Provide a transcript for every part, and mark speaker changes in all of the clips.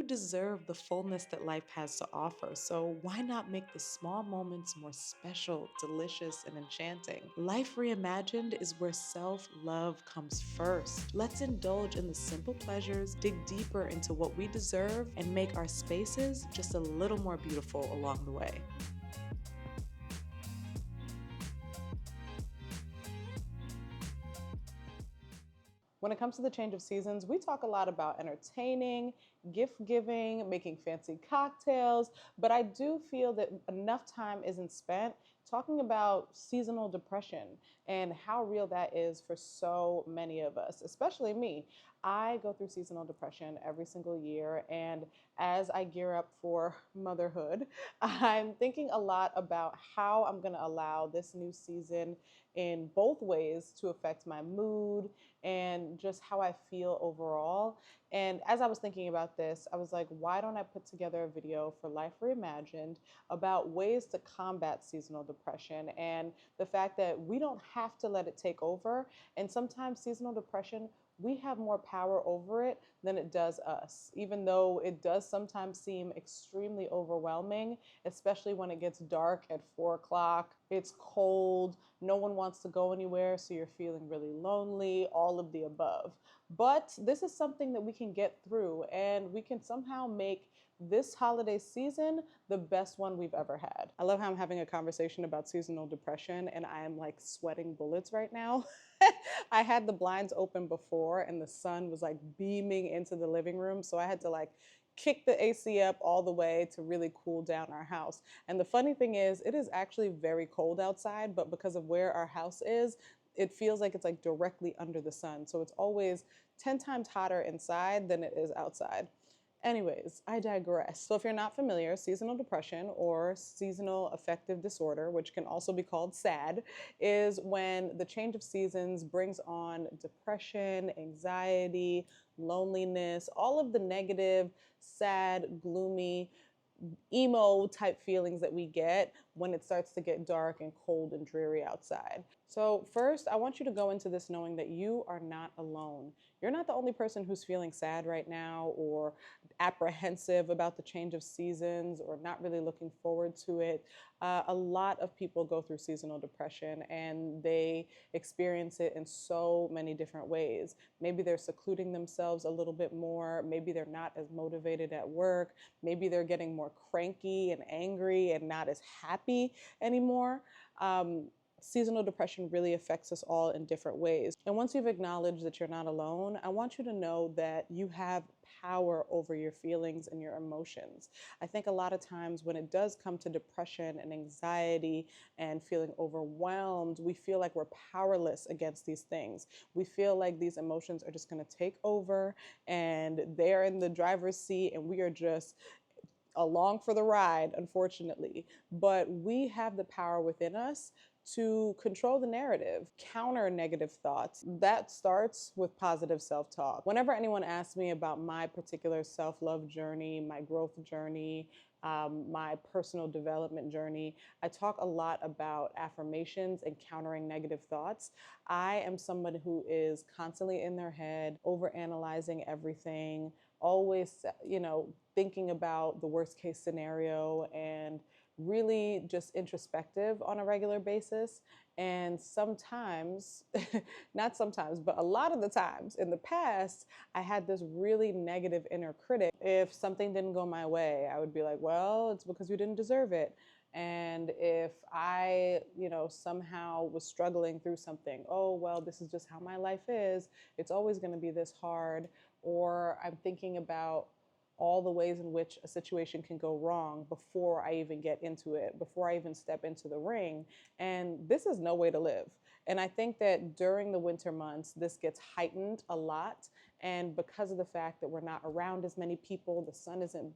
Speaker 1: You deserve the fullness that life has to offer, so why not make the small moments more special, delicious, and enchanting? Life Reimagined is where self-love comes first. Let's indulge in the simple pleasures, dig deeper into what we deserve, and make our spaces just a little more beautiful along the way. When it comes to the change of seasons, we talk a lot about entertaining, gift giving, making fancy cocktails, but I do feel that enough time isn't spent talking about seasonal depression and how real that is for so many of us, especially me. I go through seasonal depression every single year, and as I gear up for motherhood, I'm thinking a lot about how I'm going to allow this new season in both ways to affect my mood and just how I feel overall. And as I was thinking about this, I was like, why don't I put together a video for Life Reimagined about ways to combat seasonal depression and the fact that we don't have to let it take over. And sometimes seasonal depression, we have more power over it than it does us, even though it does sometimes seem extremely overwhelming, especially when it gets dark at 4 o'clock. It's cold, no one wants to go anywhere, so you're feeling really lonely, all of the above. But this is something that we can get through, and we can somehow make this holiday season the best one we've ever had. I love how I'm having a conversation about seasonal depression and I am like sweating bullets right now. I had the blinds open before and the sun was like beaming into the living room, so I had to like kick the AC up all the way to really cool down our house. And the funny thing is, it is actually very cold outside, but because of where our house is, it feels like it's like directly under the sun. So it's always 10 times hotter inside than it is outside. Anyways, I digress. So if you're not familiar, seasonal depression or seasonal affective disorder, which can also be called SAD, is when the change of seasons brings on depression, anxiety, loneliness, all of the negative, sad, gloomy, emo type feelings that we get when it starts to get dark and cold and dreary outside. So first, I want you to go into this knowing that you are not alone. You're not the only person who's feeling sad right now or apprehensive about the change of seasons or not really looking forward to it. A lot of people go through seasonal depression and they experience it in so many different ways. Maybe they're secluding themselves a little bit more. Maybe they're not as motivated at work. Maybe they're getting more cranky and angry and not as happy anymore. Seasonal depression really affects us all in different ways. And once you've acknowledged that you're not alone, I want you to know that you have power over your feelings and your emotions. I think a lot of times when it does come to depression and anxiety and feeling overwhelmed, we feel like we're powerless against these things. We feel like these emotions are just going to take over and they're in the driver's seat and we are just along for the ride, unfortunately. But we have the power within us to control the narrative, counter negative thoughts. That starts with positive self-talk. Whenever anyone asks me about my particular self-love journey, my growth journey, my personal development journey, I talk a lot about affirmations and countering negative thoughts. I am someone who is constantly in their head, overanalyzing everything, always, thinking about the worst case scenario and really just introspective on a regular basis. And sometimes, not sometimes, but a lot of the times in the past, I had this really negative inner critic. If something didn't go my way, I would be like, well, it's because you didn't deserve it. And if I, somehow was struggling through something, oh, well, this is just how my life is. It's always going to be this hard. Or I'm thinking about all the ways in which a situation can go wrong before I even get into it, before I even step into the ring. And this is no way to live. And I think that during the winter months, this gets heightened a lot. And because of the fact that we're not around as many people, the sun isn't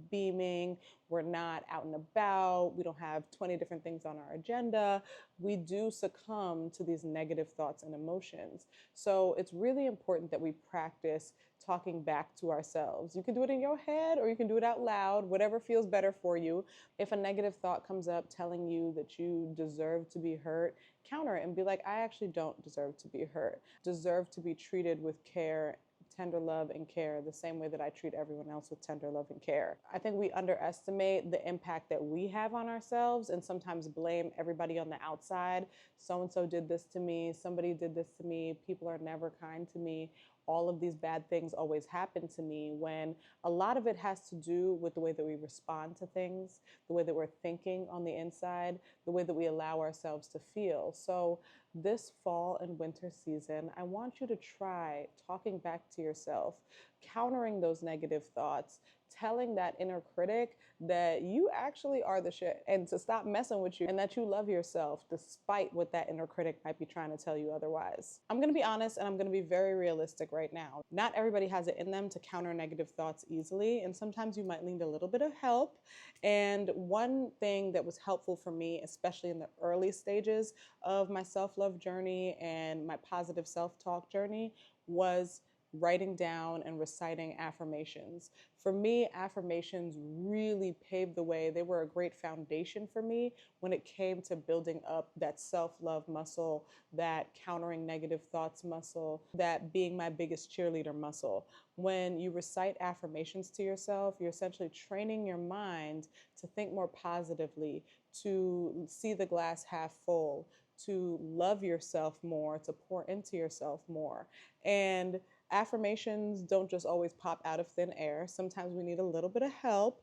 Speaker 1: beaming, we're not out and about, we don't have 20 different things on our agenda, we do succumb to these negative thoughts and emotions. So it's really important that we practice talking back to ourselves. You can do it in your head or you can do it out loud, whatever feels better for you. If a negative thought comes up telling you that you deserve to be hurt, counter it and be like, I actually don't deserve to be hurt. Deserve to be treated with care, tender love and care the same way that I treat everyone else with tender love and care. I think we underestimate the impact that we have on ourselves and sometimes blame everybody on the outside. So and so did this to me, somebody did this to me, people are never kind to me. All of these bad things always happen to me, when a lot of it has to do with the way that we respond to things, the way that we're thinking on the inside, the way that we allow ourselves to feel. So this fall and winter season, I want you to try talking back to yourself, countering those negative thoughts, telling that inner critic that you actually are the shit and to stop messing with you and that you love yourself despite what that inner critic might be trying to tell you otherwise. I'm going to be honest and I'm going to be very realistic right now. Not everybody has it in them to counter negative thoughts easily, and sometimes you might need a little bit of help. And one thing that was helpful for me, especially in the early stages of my self-love journey and my positive self-talk journey, was writing down and reciting affirmations. For me, affirmations really paved the way. They were a great foundation for me when it came to building up that self-love muscle, that countering negative thoughts muscle, that being my biggest cheerleader muscle. When you recite affirmations to yourself, you're essentially training your mind to think more positively, to see the glass half full, to love yourself more, to pour into yourself more. And affirmations don't just always pop out of thin air. Sometimes we need a little bit of help.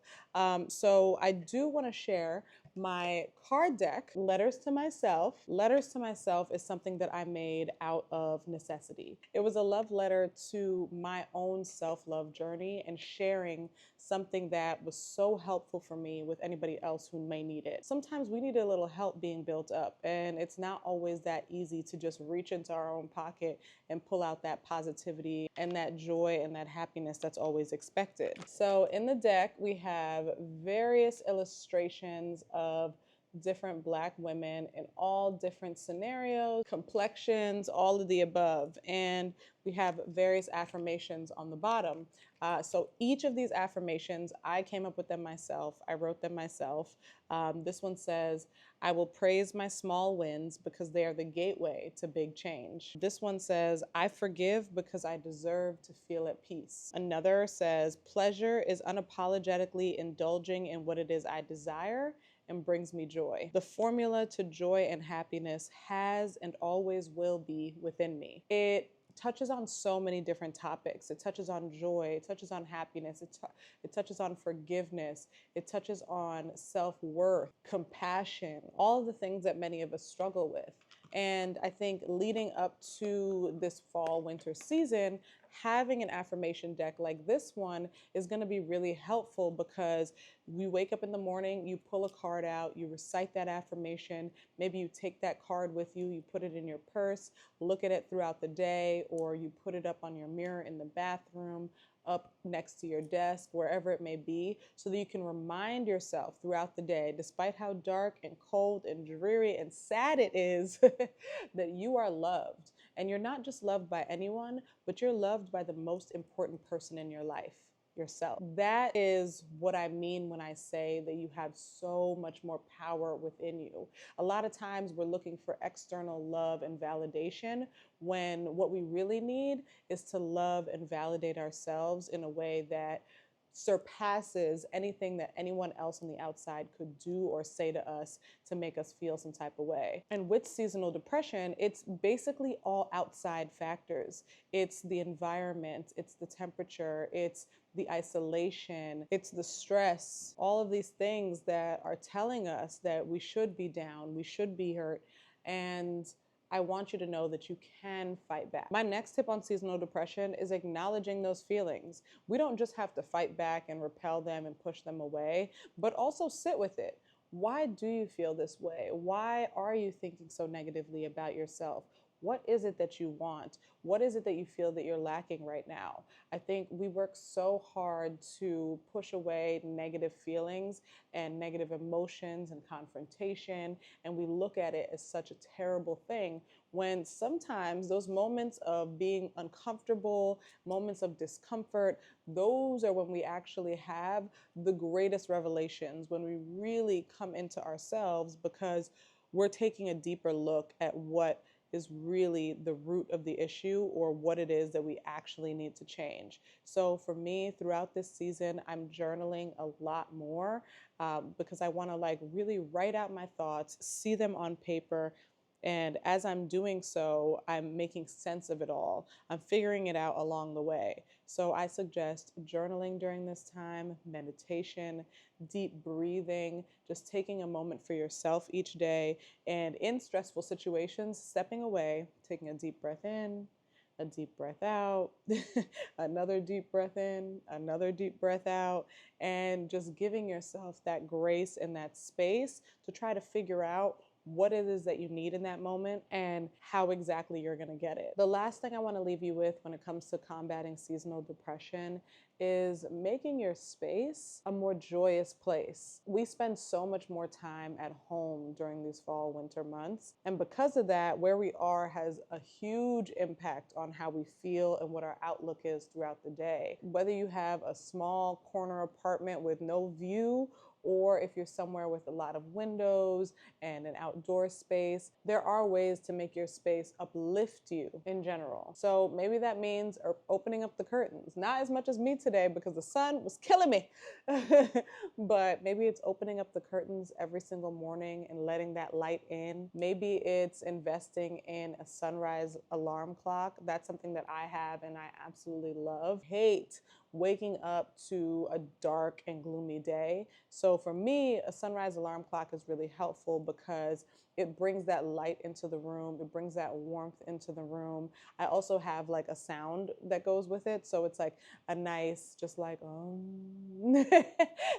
Speaker 1: So I do want to share my card deck, Letters to Myself. Letters to Myself is something that I made out of necessity. It was a love letter to my own self-love journey and sharing something that was so helpful for me with anybody else who may need it. Sometimes we need a little help being built up, and it's not always that easy to just reach into our own pocket and pull out that positivity and that joy and that happiness that's always expected. So in the deck, we have various illustrations of different Black women in all different scenarios, complexions, all of the above. And we have various affirmations on the bottom. So each of these affirmations, I came up with them myself. I wrote them myself. This one says, I will praise my small wins because they are the gateway to big change. This one says, I forgive because I deserve to feel at peace. Another says, pleasure is unapologetically indulging in what it is I desire and brings me joy. The formula to joy and happiness has and always will be within me. It touches on so many different topics. It touches on joy, it touches on happiness, it touches on forgiveness, it touches on self-worth, compassion, all of the things that many of us struggle with. And I think leading up to this fall winter season, having an affirmation deck like this one is going to be really helpful, because you wake up in the morning, you pull a card out, you recite that affirmation, maybe you take that card with you, you put it in your purse, look at it throughout the day, or you put it up on your mirror in the bathroom, up next to your desk, wherever it may be, so that you can remind yourself throughout the day, despite how dark and cold and dreary and sad it is, that you are loved. And you're not just loved by anyone, but you're loved by the most important person in your life, yourself. That is what I mean when I say that you have so much more power within you. A lot of times we're looking for external love and validation, when what we really need is to love and validate ourselves in a way that surpasses anything that anyone else on the outside could do or say to us to make us feel some type of way. And with seasonal depression, it's basically all outside factors. It's the environment, it's the temperature, it's the isolation, it's the stress, all of these things that are telling us that we should be down, we should be hurt. And I want you to know that you can fight back. My next tip on seasonal depression is acknowledging those feelings. We don't just have to fight back and repel them and push them away, but also sit with it. Why do you feel this way? Why are you thinking so negatively about yourself? What is it that you want? What is it that you feel that you're lacking right now? I think we work so hard to push away negative feelings and negative emotions and confrontation, and we look at it as such a terrible thing, when sometimes those moments of being uncomfortable, moments of discomfort, those are when we actually have the greatest revelations, when we really come into ourselves, because we're taking a deeper look at what is really the root of the issue or what it is that we actually need to change. So for me, throughout this season, I'm journaling a lot more because I want to like really write out my thoughts, see them on paper. And as I'm doing so, I'm making sense of it all. I'm figuring it out along the way. So I suggest journaling during this time, meditation, deep breathing, just taking a moment for yourself each day. And in stressful situations, stepping away, taking a deep breath in, a deep breath out, another deep breath in, another deep breath out, and just giving yourself that grace and that space to try to figure out what it is that you need in that moment and how exactly you're going to get it. The last thing I want to leave you with when it comes to combating seasonal depression is making your space a more joyous place. We spend so much more time at home during these fall, winter months. And because of that, where we are has a huge impact on how we feel and what our outlook is throughout the day. Whether you have a small corner apartment with no view, or if you're somewhere with a lot of windows and an outdoor space, there are ways to make your space uplift you in general. So maybe that means opening up the curtains. Not as much as me today because the sun was killing me. But maybe it's opening up the curtains every single morning and letting that light in. Maybe it's investing in a sunrise alarm clock. That's something that I have and I absolutely love. Hate waking up to a dark and gloomy day. So for me, a sunrise alarm clock is really helpful because it brings that light into the room. It brings that warmth into the room. I also have like a sound that goes with it. So it's like a nice, just like,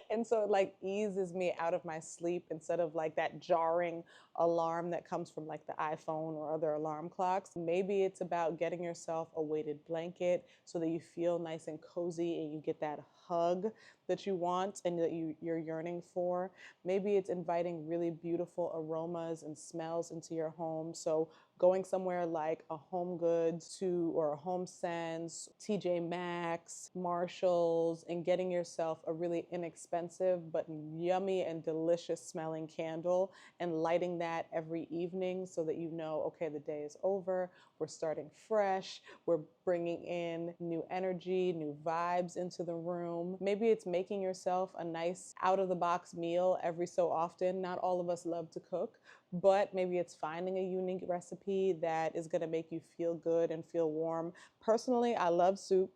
Speaker 1: and so it like eases me out of my sleep instead of like that jarring alarm that comes from like the iPhone or other alarm clocks. Maybe it's about getting yourself a weighted blanket so that you feel nice and cozy and you get that hug that you want and that you're yearning for. Maybe it's inviting really beautiful aromas and smells into your home. So going somewhere like a Home Goods or a Home Sense, TJ Maxx, Marshalls, and getting yourself a really inexpensive but yummy and delicious smelling candle and lighting that every evening so that you know, okay, the day is over, we're starting fresh, we're bringing in new energy, new vibes into the room. Maybe it's making yourself a nice out-of-the-box meal every so often. Not all of us love to cook, but maybe it's finding a unique recipe that is going to make you feel good and feel warm. Personally, I love soup.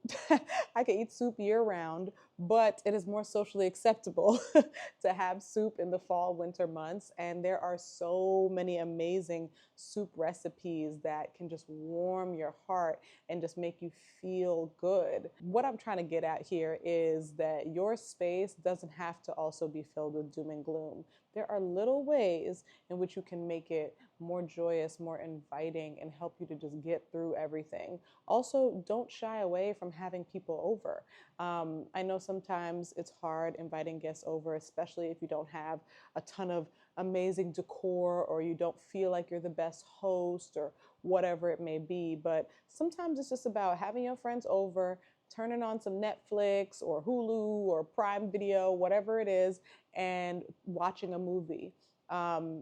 Speaker 1: I can eat soup year round, but it is more socially acceptable to have soup in the fall, winter months. And there are so many amazing soup recipes that can just warm your heart and just make you feel good. What I'm trying to get at here is that your space doesn't have to also be filled with doom and gloom. There are little ways in which you can make it more joyous, more inviting, and help you to just get through everything. Also, don't shy away from having people over. I know sometimes it's hard inviting guests over, especially if you don't have a ton of amazing decor or you don't feel like you're the best host or whatever it may be. But sometimes it's just about having your friends over, turning on some Netflix or Hulu or Prime Video, whatever it is, and watching a movie.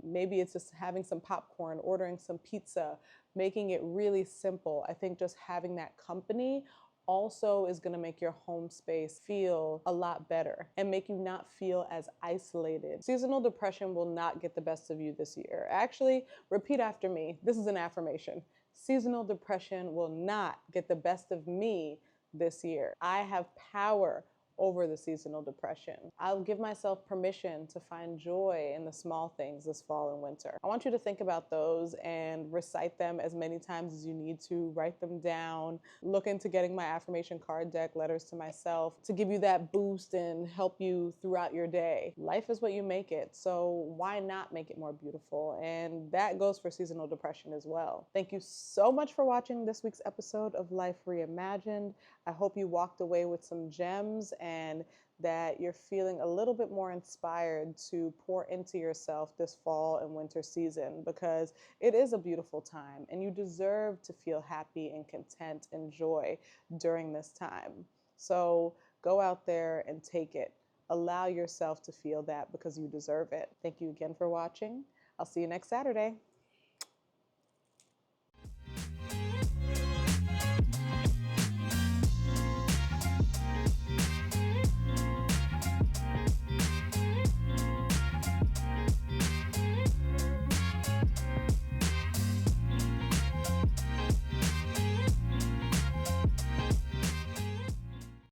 Speaker 1: Maybe it's just having some popcorn, ordering some pizza, making it really simple. I think just having that company also is going to make your home space feel a lot better and make you not feel as isolated. Seasonal depression will not get the best of you this year. Actually, repeat after me. This is an affirmation. Seasonal depression will not get the best of me this year. I have power over the seasonal depression. I'll give myself permission to find joy in the small things this fall and winter. I want you to think about those and recite them as many times as you need to. Write them down. Look into getting my affirmation card deck, letters to myself, to give you that boost and help you throughout your day. Life is what you make it, so why not make it more beautiful? And that goes for seasonal depression as well. Thank you so much for watching this week's episode of Life Reimagined. I hope you walked away with some gems and that you're feeling a little bit more inspired to pour into yourself this fall and winter season, because it is a beautiful time and you deserve to feel happy and content and joy during this time. So go out there and take it. Allow yourself to feel that because you deserve it. Thank you again for watching. I'll see you next Saturday.